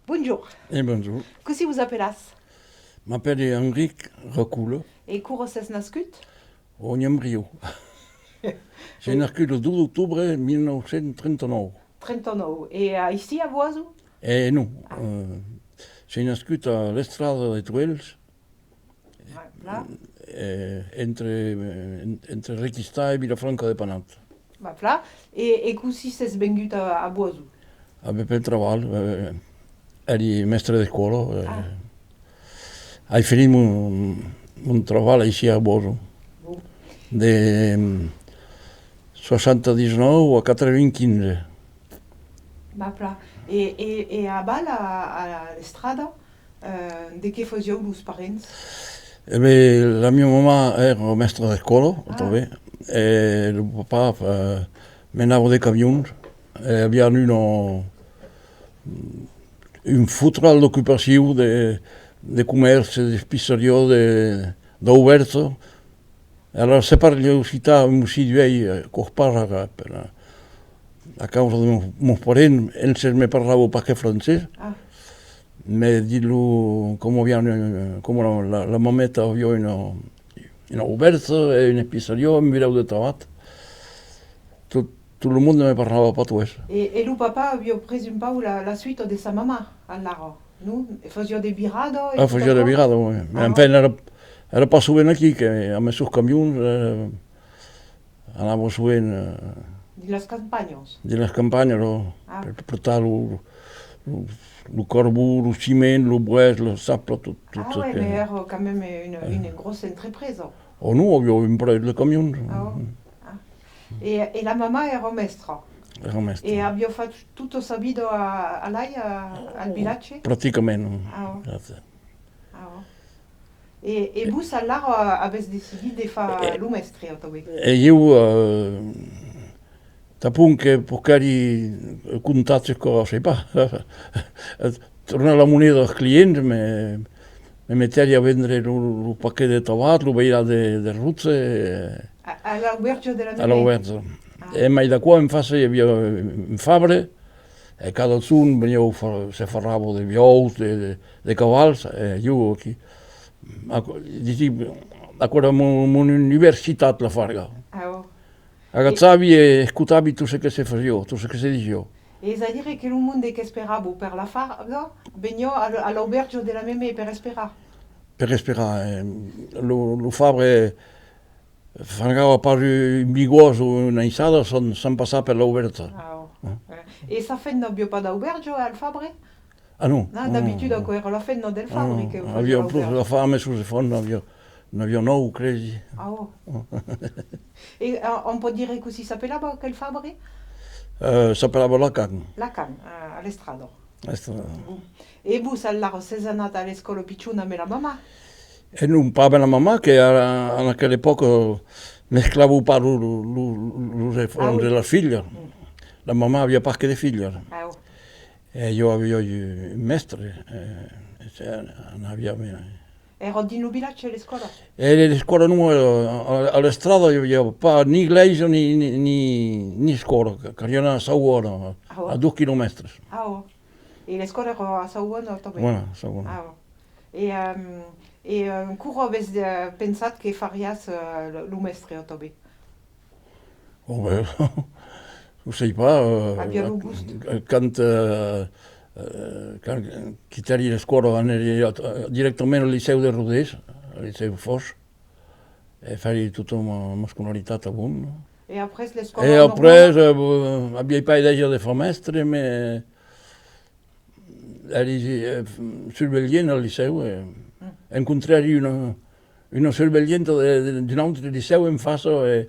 Bonjour. Bonjour. Così vous appellas? M'appelle Henrik Reculo, E curo ses nascut? au Niembrio. J'ai nacu le 12 octobre 1939. 39. E ici a Boazou? Et non, j'ai nacu à l'Estrada de Tuels, Là. entre Requista et Vilafranca de Panat. Là. E così ses vengut a Boazou? Avevo per travail, eri mestre de scuola. Hai finito un lavoro ici a Bozo. Bon. De 79 a 95. Là. E a Bal, a l'estrada, de què fasieu los parents? La mia mamma era mestra de scuola, e il papà menava dei camions. E abbiamo un futral d'occupació de comerç, de pizzeria, d'oberto. Allora, se parli città, mi si dice che parla a causa de meus parents, ells me parlaven pas que francès, me dillo come la mameta aveva una oberta e una pizzeria, mi vireu de tabat. Tout le monde me parlava patuès. E lo papà aveva preso un po' la suite de sa mamma all'aro, no? Fazia de birado? Faceva de virado, enfin, era pas sovint aquí, que amb els seus camions anava sovint De les campanyes? de les campanyes, per portar le carbó, le ciment, le bois, le sable, tot. Ouais, mais era quand même une grosse entreprise. O no, havia un parell de camions. E la mamma era mestra? Era mestre. E aveva fatto tutta sa vita a lei, al villaggio? Praticament. E voi all'aro avete deciso di fare lo mestre, E io, tapun che porcari contatti con, sai pas, tornare la moneda al cliente, me mettevi a vendere il pacchetto di tabac, lo veia de ruzze. All'albergo della mia? All'albergo. E mai da qua in face hi havia un fabre, e cada un venia se ferrava de vious, de cavalls, e io aquí, ancora un'università la farga. Agazzavi e ascoltavi tutto ciò che si faceva, tutto ciò che si diceva. E sa dire che il mondo che speravo per la farga veniva all'albergo della mia per sperare? Per sperare. Lo fabre fargava per un bigoso, una isada, sans passare per l'albergo. E sa fenna abbia pas d'albergo al fabre? Ah no? D'abitudine era la fenna del fabre che aveva plus la fame sul fondo, aveva 9, credi. E on può dire così s'appellava quel fabre? S'appellava Lacan. Lacan, all'estrada. E voi all'aro sei andata alla scuola picciona con la mamma? E non parla la mamma che a quell'epoca mesclava pas la figlia. La mamma aveva poche di figlie. E io avevo un mestre. Ero di villaggio alle scuole? E le scuole non, alla strada io avevo pas né iglesia né scuola, che erano a Sauona, a 2 chilometri. E le scuole erano a Sauona també? Bueno, Sauona. E ancora avessi pensato che farias lo mestre també? Oh, beh, non sai pas. Abbia lo gusto? Quand quittari la scuola anava direttamente al liceo de Rodés, al liceo Foix, e fare tutta una scolarità a buon. E après le scuole? E après, avevo pas idea di fare mestre, ma eri sorvegliente al liceo e incontrai una sorvegliente di un altro liceo in face e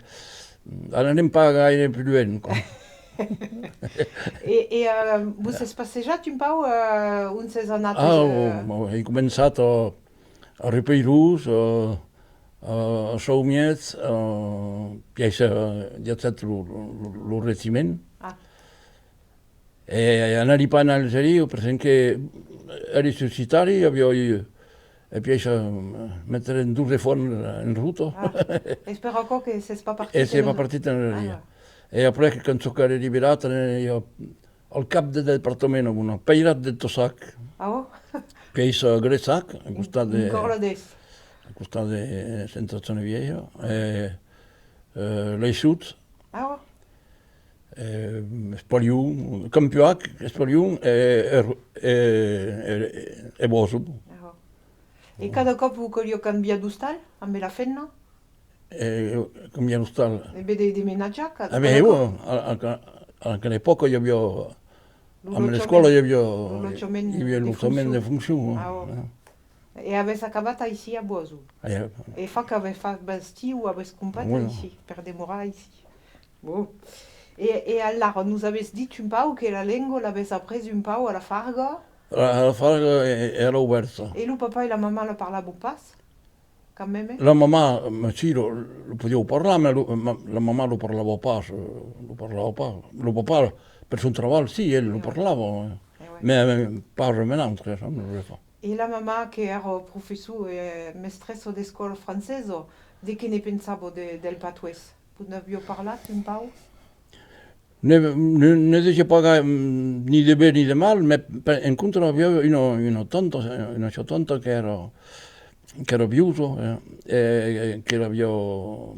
non pas gaire più bene. E voi siete passeggiati un po' on siete andati? Ho cominciato a Ripeirus, a Saumiez, a Piaisa di lo reggimento. E andare poi in Algeria, perché eri societari, avevo e Piaisa mettere in 2 reforme in ruta. E spero che sei pas partito. E sei pas partito in Algeria. E après che sono arrivato al capo del dipartimento, una pairata del Tossac. Ah oh? che è a Grezzac, a Ancora adesso. costat de Sensazione Vieja, l'Eixut, Ah oh? Spaliun, Campioac, Spaliun e Bosu. Ah oh. E cada cop que io cambia d'ustal, amb la fenna, Come lo sta? e vede di menaggia, Beh, cada cop, io, anche all'epoca io avevo, a scuola io avevo de l'ultimamente di funzione. funzione. Ah oh. E avesse acabata ici a Bozu. E fa che avesse fatto bestiu, avesse combattu Bueno. ici, per demorar ici. Bon. Et alors, nous avais dit un peu que la lingua l'avait appris un peu à la farga, La farga era aperta. et le papa et la maman la parlaient pas, quand même. La mamma, ma sì, lo potevo parlare, ma la mamma lo parlava pas, lo parlava pas. Lo papà, per suo lavoro, sì, lo parlava, Eh ouais. ma parla non lo fa. Et la maman, qui era professeur et maîtresse d'école française, dès que ne pensava del patois, vous n'aviez parlé un peu? Ne dice paga ni de bene ni de mal, ma incontro avevo una tonto che era viuso, che l'avevo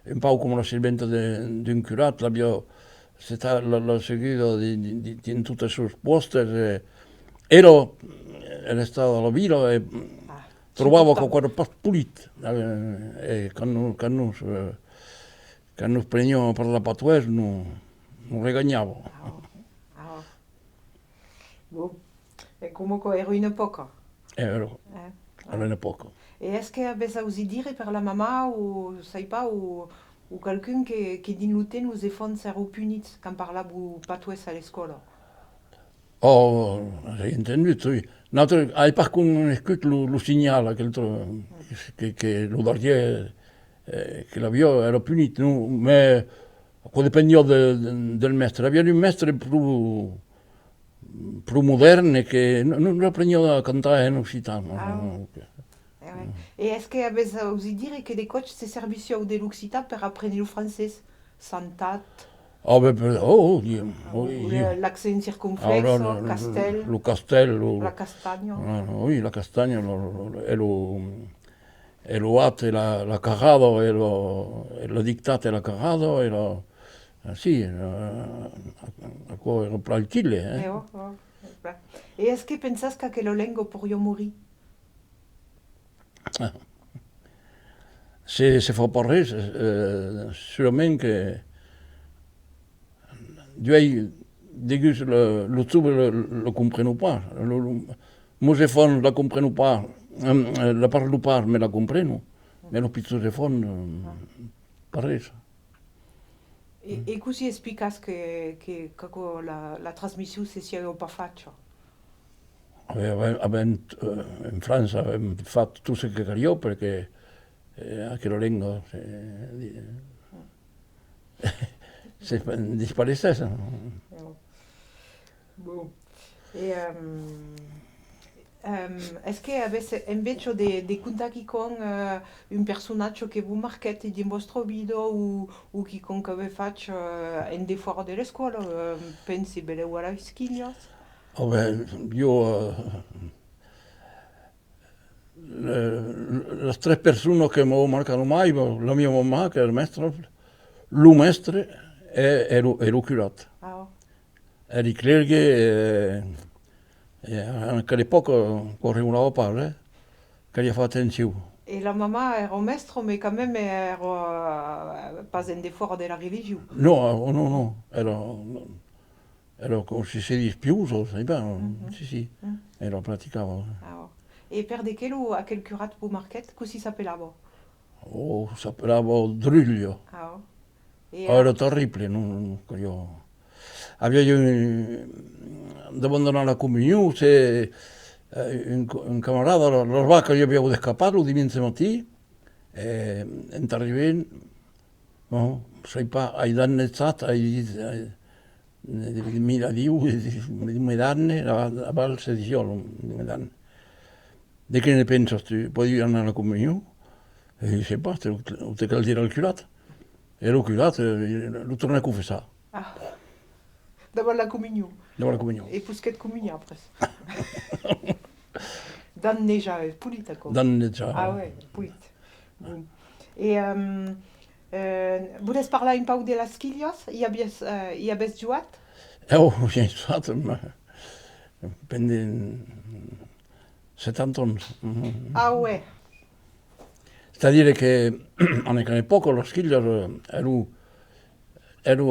un po' come la servente di un curato, l'ho seguito in tutte le sue poste, era stato alla villa e Ah, trovavo che qualche po' pulito, e quando prendiamo per la patoise non regagnavo. ah, oh. Ah, oh. Bon. Et comunque era un'epoca. Ero Eh? all'epoca. Et est-ce que avez osé dire par la maman ou je sais pas ou quelqu'un qui dit nous nous efforts seront punis quand par là vous patois à l'école. Oh, hai intendito? Hai pas conosciuto lo segnale che lo dardier che l'avvio era punito, no? Ma quello dipendeva del maestro. Aveva un maestro più moderno che non lo prendeva a cantare in occitano. Ah, No? eh ouais. Et est-ce que avez osé dire que des coachs se servissaient au de l'Occitane pour apprendre le français? Santat, Oh, Dio, ou Dio. l'accent circonflexe, castel, Lo castello, la castagne. oui, la castagna, e lo ate la cagado, e lo dictate la cagado, sì, a cosa per il chile, Eh oh, oh. Bah. Et est-ce que pensas que le lengo pourrait mourir? Se fa parler, sûrement que Dieu, dégus le tube le comprennent pas. Moi, je fais la comprennent pas, la parle pas, mais la comprennent. Mais le petit je fais pareil. E così explicas che la trasmissione si sia pas fatta. In Francia abbiamo fatto tutto ciò che vogliamo perché anche la lingua si disparisse. Bon. E est-ce que avesse invece de contatti con un personaggio che vi marchette di vostro video o chi con che vi faccio in de fuori delle scuole, pensi bene a Schilios? Io le tre persone che mi marcano mai, la mia mamma che è il maestro, lo maestro e lo curato. Ah, oh. E di clerghe, anche all'epoca correvano a parole, che gli fa attenzione. Et la maman era un maestro, mais quand même era pas un effort de la religion. No, era come si dice più, sai bene, sì, era praticavo. Ah, oh. Et per de quello a quel curat pour marquette, così s'appellava? Oh, sapevamo Druglio. Ah, oh. Et Era terribile, io. Avevo davanti alla comunione, se un camarada, la vacca io avevo scappato di mezzo mattina, e arrivai, no, sai pas, ai danneggiati, mi la diu, mi danne, a val sedizione, mi danne. Di che ne pensi tu? Puoi andare alla comunione? E dice, basta, te cal dire al curato. E lo curato lo torna a confessare. ah, davant la communion. Dopo la comunione. Et pour ce qui est de communion après. Dan neja, politako. Dan netja. Ah ouais, polit. Bon. Et voulez parler un peu de las quillas? I abes jouat? Oh, j'ai soit, pendant 70 ans. Ah ouais. C'est-à-dire qu'en aquella époque, les quillas eren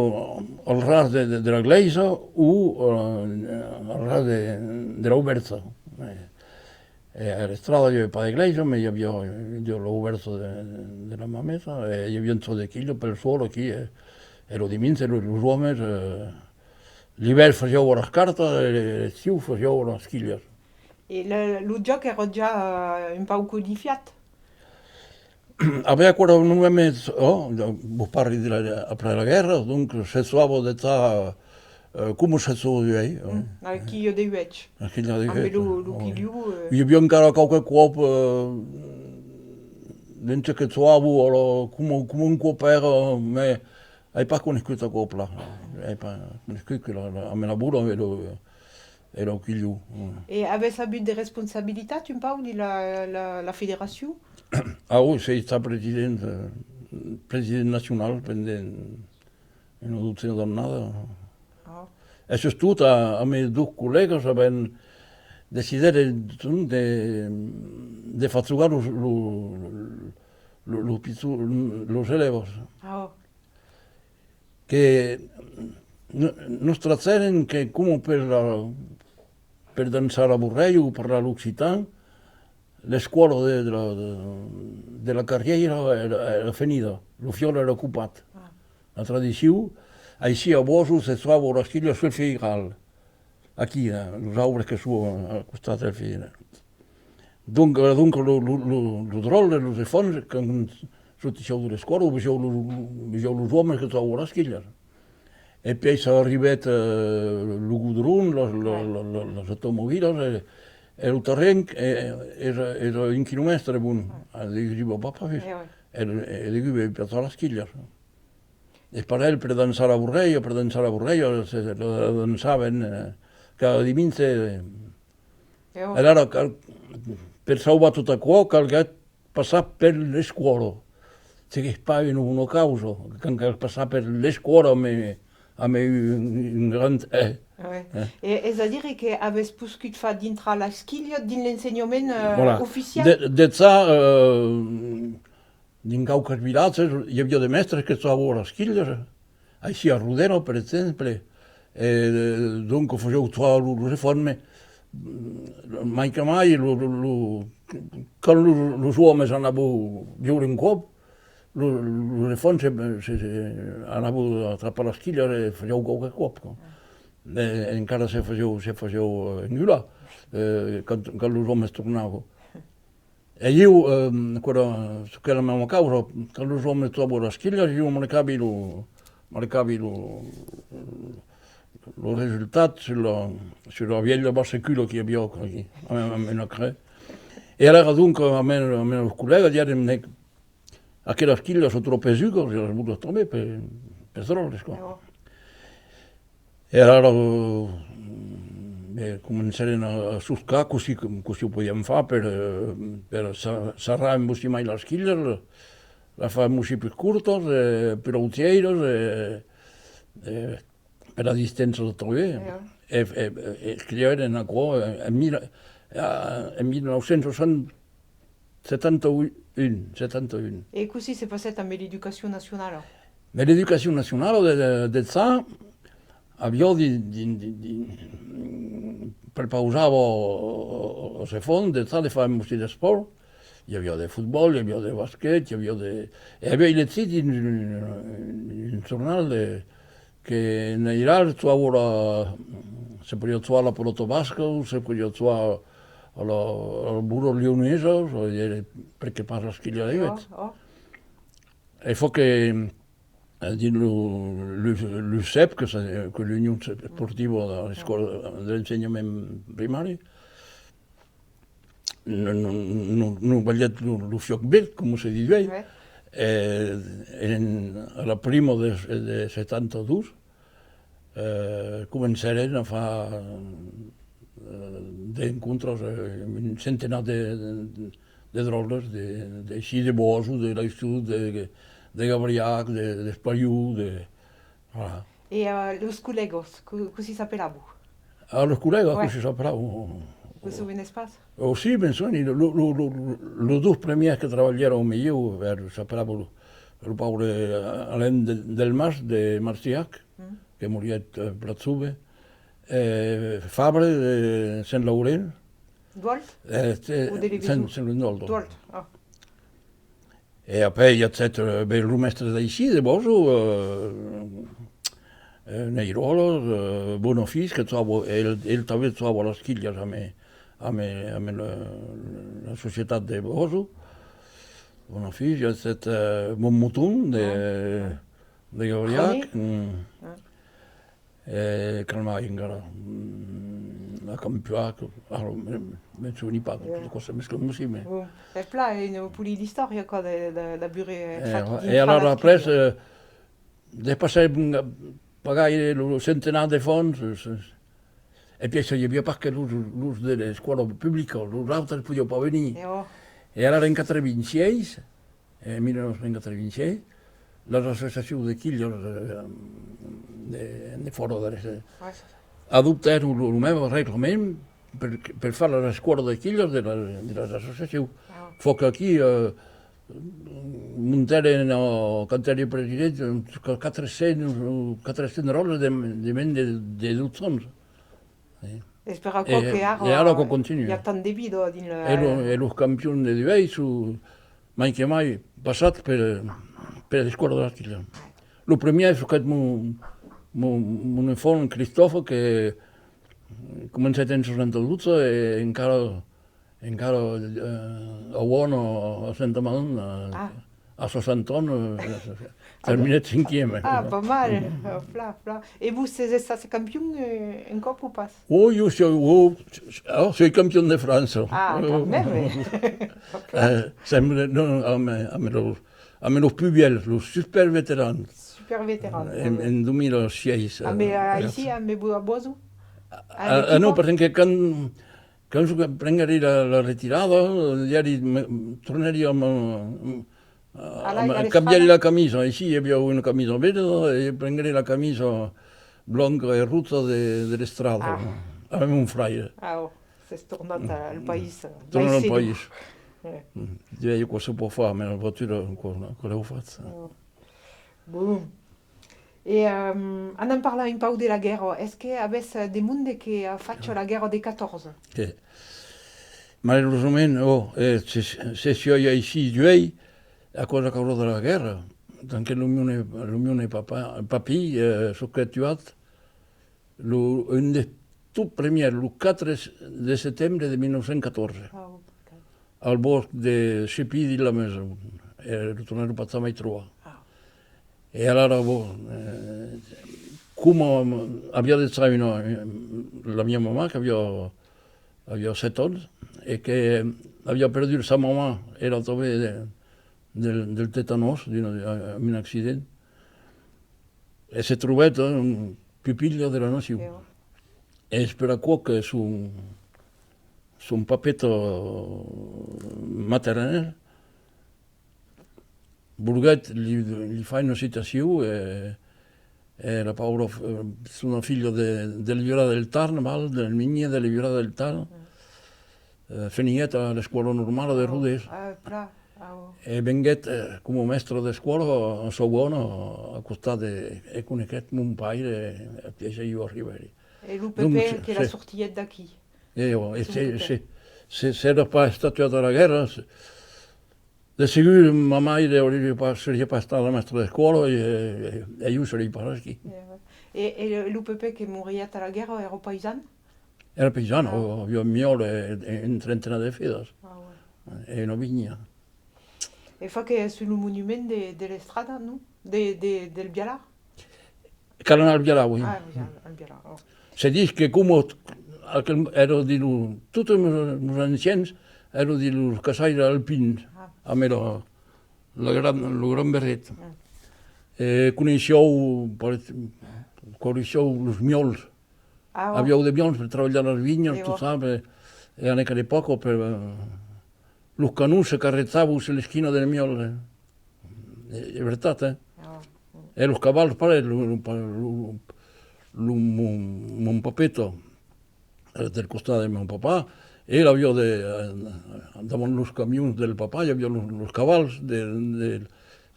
al ras de la Gleisa o al ras de l'Oberto. A l'estrada hi havia pa de Gleisa, ma hi havia l'Oberto de la Mamesa, hi havia un so de quillo pel suolo aquí, ero diminis, ero els homes, l'hivern faceu les cartes, l'estiu faceu les quilles. Et le joc era già un peu codifiat? Aveva ancora un nome, vos parli après la guerra, donc se suavo de ta, come se suovei. Quillo de uec. Aquella de Amb lo quillo... Hi havia encara qualque cop dentro che trovavo come un copero, ma hai pas conosciuto la copla, hai pas conosciuto che a me lavoro era un quillo. Et avais abut de responsabilitat un peu de la fédération? Ah oui, sei stato presidente nazionale pendent una dotzena d'annada. Ah. E soprattutto a miei due colleghi avevano deciso di far giocare los elevos. Ah. Che non trazzano che come per danzare a Borrello o parlare l'Occitan, la scuola della carriera era finita, lo fiore era occupato. La tradizione, així a Bosos se trova les quilles sul Feiral, aquí, els arbres que són al costat del Feiral. Donc, lo drol, los efons, que sortixeu de l'escola, vegeu els homes que troben les quilles. E poi s'è arribat el gudrun, les automobiles, e il terreny era un quilòmetre bun. Dic, papa, e dic, per totes les quilles. E per ell, per dansar a Borrello, dansaven cada diumenge. Allora, per salvar tot això, calgué passar per l'escola. Se che spavano una causa, che passar per l'escola a un grand... És a dir que haves pogut fer dintre l'esquilla dins l'ensenyament oficial? De ça, in qualques vilatges hi havia de mestres que estaven a les quilles, així a Rodero, per exemple, donc faceu trobar les reformes, mai que mai, quan els homes anaven a viure un cop, les reformes anaven a atrapar les quilles i faceu qualque cop. Encara se faceu engular, quan els homes tornaven. E io, quella è la mia causa, quando els homes trovo les quilles, io marcavi il risultat sulla vieilla basseculo che abbiamo qui, a me cre. E allora dunque a me colleghi dicono a che le quilles sono troppo esughe, se le voglio trovare per trovarle. E allora començaren a suscar così ho podíem fare per serrar mai les quilles, la fem così più curtes, più outieres, per la distanza da trovare. E scriveren a qua, en 1971. E così si è passato amb l'educació nacional? L'educació nacional de ça, abbiamo prepausavo se fons de ça de fare de sport, hi havia de futbol, hi havia de basquet, hi havia de... E avevo llegit in un giornale che nell'Iran se podia trovare la pelota basca, se podia trovare el burro leonese, perché parla schiglia di vet. E fu che l'USEP, que è l'Unione Sportiva dell'Insegnamento Primario, non vagliat lo fioc verd, come si dice, alla prima del 72 començaren a fare d'encuentros, un centenar de droles, així de Boso, de l'Aixut, de Gabriac, d'Espaiú, voilà. Et los colegos, così s'appellavo? Ah, los colegas, Ouais. que se sapraven. Vous souvenez pas? Oh, sí, me suena. Los dos premiers que treballaron amb jo, sapraven el pobre Alain del Mas, de Marciac, que moria a Platzube, Fabre, de Sant Laurent, Dualt? Ou de Sant Lévisou? Lindoldo. Dualt. Ah. E après, il y a peut-être le mestre d'ici, de Boso, Neirolos, Bonofis, que trobo, ell també troba les quilles amb la societat de Boso. Bonofis, il y a peut-être Montmouton, de Gabriac. Calmar encara. La Campioac, men souviens pas de toutes les coses més que musíme. E pla è un puli di storia qua da bure. E allora après, de passar pagar el centenar de fons, e poi hi havia pas que l'ús de l'escola pública, els altres podien pas venir. E allora en 86, en 1986, l'associació de quillos de fora de adoptaron el meu reglament per fer l'escola de quillos de l'associació. Fos que aquí muntaren o cantaren president 400 roles de ment de docents. Spera che ara que continua. Hi ha tant de vida din la... E los campioni de divers, mai que mai, passat per l'escola de l'Arquilla. El primer és aquest mon enfant, Cristòfor, que comença en 62 i encara a Uono, a Santa Madonna, a 60 anys, terminat cinquième. Ah, pas mal. Pla. Et vous, c'est campion encore ou pas? Oh, jo soy campion de França. Ah, quand même. Sempre, no, amb los plus vieux, los super veterans. Super vétéran. En 2006. Mais ici, à Boisou? No, perquè quan prengueri la retirada, ja tornaríem a canviar la camisa. Així hi havia una camisa verda i prengueri la camisa blanca i ruta de l'estrada. Amb un fraire. Ah, s'és tornat al país. Tornat al país. Direi que se può fare, ma la voitura ancora l'ho fatta. Bon. Et en parlant un peu de la guerre, est-ce qu'il y avait des monde qui a fait la guerre des 14? Malheureusement, se si io ici duei a causa de la guerra, anche l'Unione Papi s'ha tuat un des tout premiers, le 4 de setembre de 1914, al bosc de Cepí di la Maison, e ritornato a mai trovar. E allora, come aveva detto la mia mamma, che aveva 7 anni, e che aveva perduto sa mamma, era del tetanos, in un accidente, e si è trovato un pupillo della nazione. E spera che su un papetto maternale, Burguet gli fa una citazione e la Paolo, sono figlio del Viura del Tarn, del Migné del Viura del Tarn, finit alla scuola normale di Rodés e venguet come maestro di scuola a Soguona a costat e coneguet mon pare a piace io a Riveri. E l'UPP che la sortiet d'aquí. Se era pas statuata la guerra, de segur ma mare seria pas stata maestra di scuola e io sarei pas aquí. E l'UPP che moriet a la guerra era paisan? Era paesano, aveva miole e un trentena di fides e una vigna. E fa che sul monument dell'estrada, no? Del Bialar? Calano al Bialar, oui. Ah, al Bialar. Se dice che come ero di tutti gli anciani ero di casai alpini, a me lo gran berret. Conoscevo gli miols Ah, oh. Abbiamo dei bions per lavorare alle vigne, E tu oh. sai, e anche di poco per lo canus che arrezzavo sulle schiene delle miole. È verità, eh? Oh. E los cavallos, pare, un papetto del costado de mi papá, él había andaban los camiones del papá y había los caballos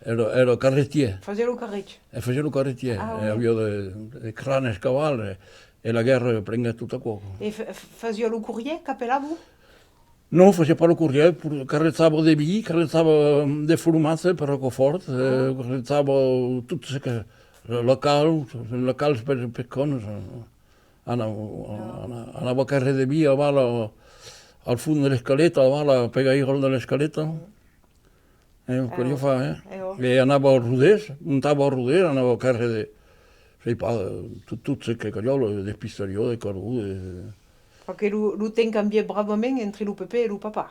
era carretier, Fazia lo carretge. faceva carretier, Ah, e oui. havia de cranes cavalli e la guerra prende tutto qua. E fazia lo courrier capellavo? No, faceva pas lo corriere, carrezzavo dei bigli, carrezzavo dei formazze per Rocafort, carrezzavo tutto ce che locals per cose. Andavo a carre de via, al fondo della scaletta, a pegare i della scaletta. Quello fa, eh? Oh. E andavo a Rodés, montavo a Rodés, andavo a carre de... Sei pa, tutto ce che cagliolo, de pistario, de carù, Perché lo ten cambiato bravamente entre lo Pepe e lo papà.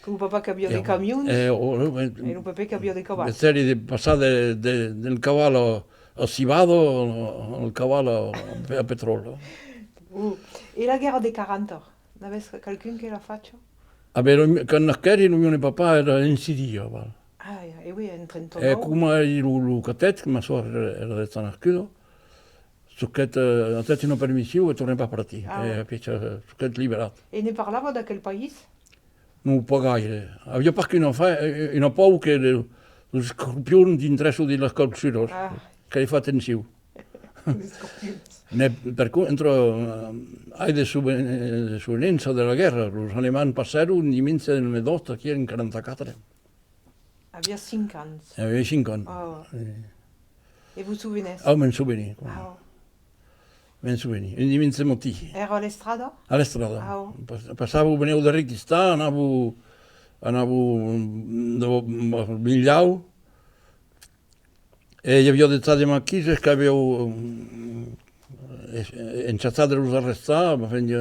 Lo papà che abbia dei camions e lo Pepe che abbia dei cavalli. serie di passare del cavallo assivado al cavallo a petrolio. E la guerra dei 40? N'avesse qualcuno che la faccia? Quand nasqueri il papà era in Siria. Ah, e oui, in 39. E come il catet, ma so era del nascuto, su che a te non permissivo e tornava a partire. E piace su che liberato. E ne parlava da quel paese? Non può gaire. Aveva perché non fa, non può che lo scorpione di ingresso della scultura, che gli fa attenzione. Per contro, hai de sovvenenza della guerra, gli alemani passarono in dimensione del Medosta, che era in 44. Aveva 5 anni. Aveva 5 anni. Oh. E vous souvenez? Ah, me ne souvenir. Ah, oh. Me ne souvenir. In dimensione motivi. Era all'estrada? Alla strada. Ah, oh. Passavo, venivo da Richistà, andavo a Migliau, e gli avevo detto di macchise che avevo inciazzato di arrestare, ma quindi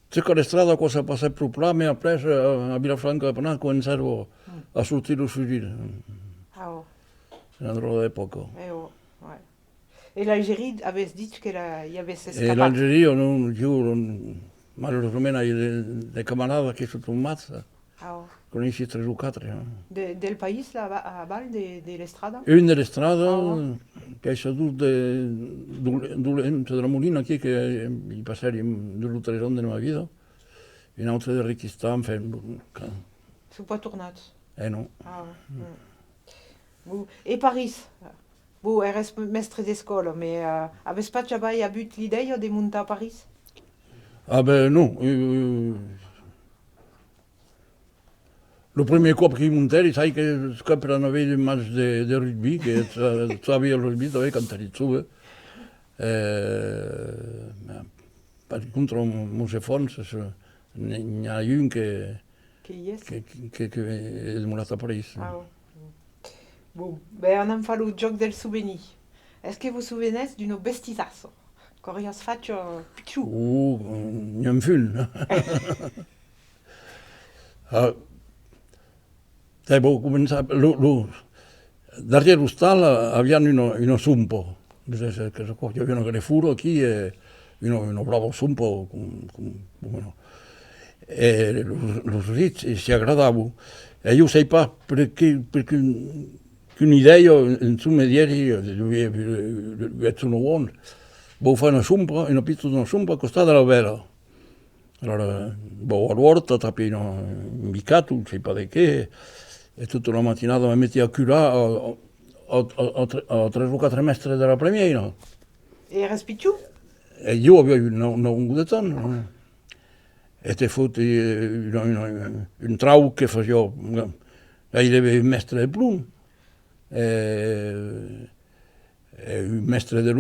c'è la strada cosa passa per là, mi ha preso a Villafranca per cominciare a sortire lo fuggire. Ah, oh. È una droga di poco. Oh. Ouais. E l'Algérie aveva detto che gli avesse E scappato? l'Algeria, non giuro, malheureusement, hai dei camaradi che sono tombati, Ah, oh. conosci 3 o 4. Del paese là, a Val, dell'estrada? Una delle strade che è seduta della Molina qui, che i passeri dell'ultima ronda della mia vita, in altre del Richistan, Sono pas tornati? no. Ah, e Paris? Eres mestre di scuola, ma avessi pas mai avuto l'idea di montare a Paris? Ah beh, no. Lo primo cop che montai, sai che scappano a vedere match di rugby, che aveva il rugby, dove cantare su. Contro Mosefons, n'hi ha un che è murato a Parigi. Ah, oh. Bon, ben on fa lo gioco del souvenir. Est-ce que vous souvenez d'une bestisasso? Che si faccio picciù? Non film. Devo cominciare, darriere lo stallo avevano uno sumpo, che avevano che furo qui e uno bravo sumpo, e lo ricci si aggradavano, e io sai pas perché un'idea, insomma, ieri, sono buono, volevo fare una pizza di una sumpa costata la vera. Allora, boh, all'orta, tapino imbiccato, non sai pas di che, e tutta la mattinata mi metti a curare a 3 o 4 metri della premiera. E resti picciù? E io avevo un gudezzano. E ti fotti un trau che faceva, lei aveva un mestre di plum, e un mestre di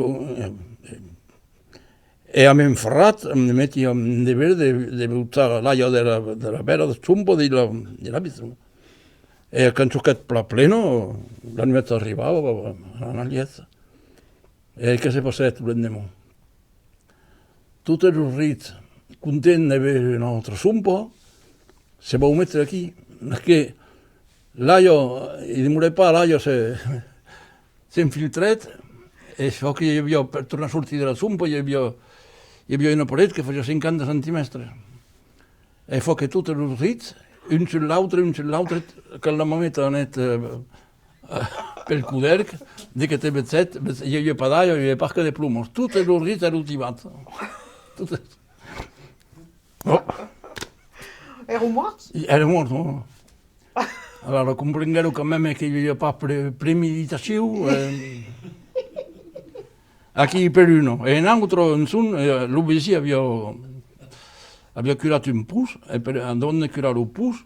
e a me inferrato, mi metti a vedere di buttare l'aia della bella zumba della pizza. E quando ho pleno, la notte arrivava alla liezza. E che si passava tutto l'anno? Tutti i riti, contenti di avere un'altra zumba, si può mettere qui, perché l'aia, il muro pa, l'aia si è infiltrato, e so che io per tornare a sortire dalla zumba, io hi havia una paret que feia 50 centímetres. E fa que tots els dits, un sul l'altre, que la mameta ha anat pel cuderc, de que té betzet, hi havia pedalla, hi havia pasca de plumos. Tots els dits eren ultimats. Oh. Ero morts? Era mort, no? Allora, comprengueu que même que hi havia pas premeditació. Aquí per uno. E un altro, l'obesia havia curat un pus, e per andare a curare il pus,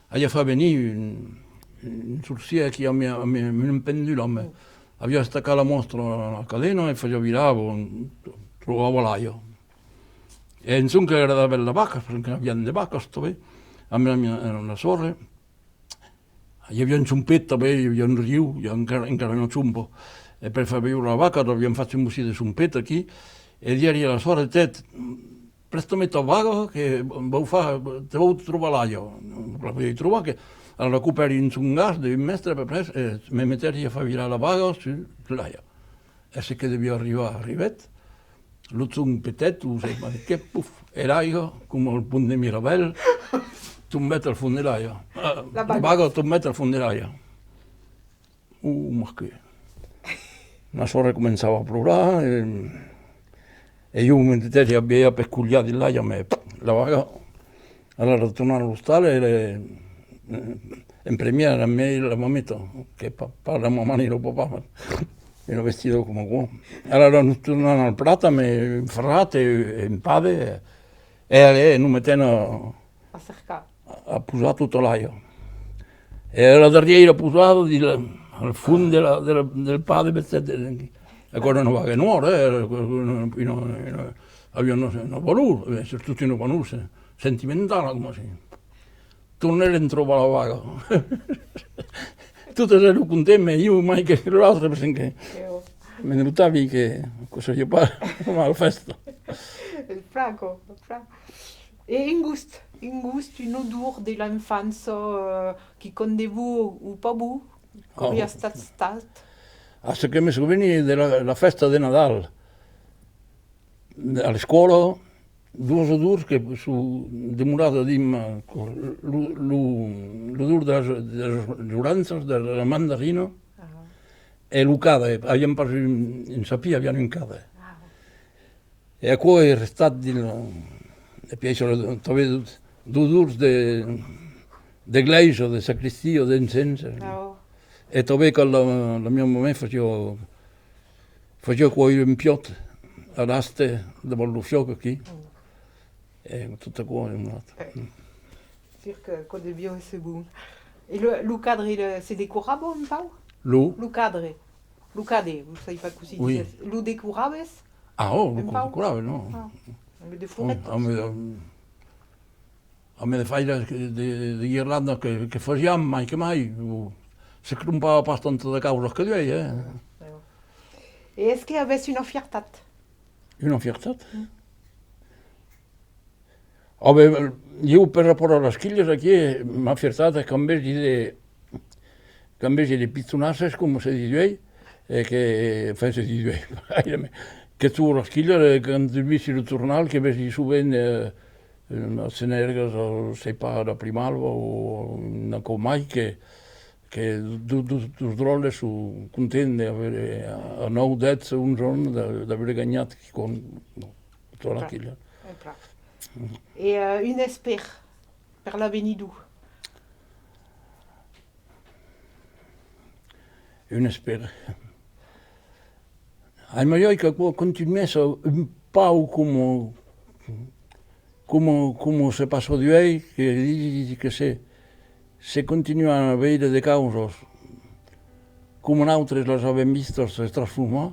havia fatto venire un sorciere che un pendolo, aveva staccato la mostra alla catena e faceva virare, trovava l'aia. E insomma che era da bella vacca, perché abbiamo le vacche, a me una sorella, hi havia un xumpet també, hi havia un riu, encara no xumpo, e per fer viure la vaca abbiamo fatto un musí de xumpet aquí, e diari a la sorella, tet, prestami ta vaga che te vau trobar l'aia. La vaig trobar che la recuperi in un gas de un mestre per pres, e me metteri a far virar la vaga sull'aia. E se che devia arrivet, l'utzun petet, ma che puf, e l'aia, come al punt de Mirabel, tombet al fond de l'aia. La vaga tombet al fond de l'aia. Ma che... La sorella cominciava a plorar, e io mentre aveva peculiato l'aia, la vaga, allora tornare all'ospedale, in premiera a me la mamma, che parla mamma e lo papà, ero vestito come uomo. Allora tornano al Prata, mi frate, in pave, e non mettevano a posare tutto l'aia. E la derriera posata al fondo del pave, e quello non va che nuora, avevano valore, tutti hanno valore sentimentale, come si. Tornare in trova la vaga. Tutti erano contenti, io mai che l'altro, perché mi notavi che cosa io parlo alla festa. Il franco. E in gust, un odore dell'infanzia che con vous o pas vous, come è stato? A ce che mi souveni della festa di Nadal, alla scuola, due odori che sono demorati di l'odore delle giuranze, del mandarino, e l'ucade, abbiamo preso in sapia, abbiamo un cade. E a cui è restato e piacciono due odori di iglesia, di sacristia, di incenso. E dove che la mia mamma faceva cuocere un piatto all'aste dopo lo fuoco qui. E tutto cuore. Cirque que de bio c'est bon. Et le cadre, c'est décorable un peu? Le cadre. Le cadre, vous savez pas quoi c'est? Oui. Le décorable? Ah, oh, le décorable, no. De fumettos. A me fai di Irlanda che facciamo mai che mai. Se crumpava abbastanza da causa che lui, Et est-ce qu'il y avait une fierté? Una fiertat? Io per rapport alle schiglie qui, ma fiertata che invece di pizzonasses, come si dice, che si dice, che tu le schiglie, quando tu visi il giornale, che vedi subito a Senergas, o sei pas da Primalva, o una comai, che tutti i drolli sono contenti di avere a 9-10 un giorno di aver gagnato con tutta la chiglia. E un espère per l'avenidou. Un espère. Ai mai che continuasse un po' come se passò di lei, che se continuano a vedere le cause come altre le abbiamo visto si trasformare,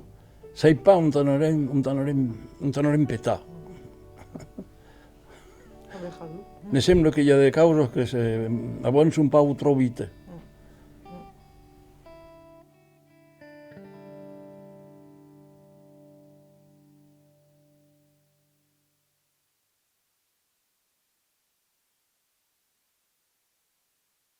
sai pas un tenorem petà. Mi sembra che hi ha delle cause che avanti un po' troppo vite.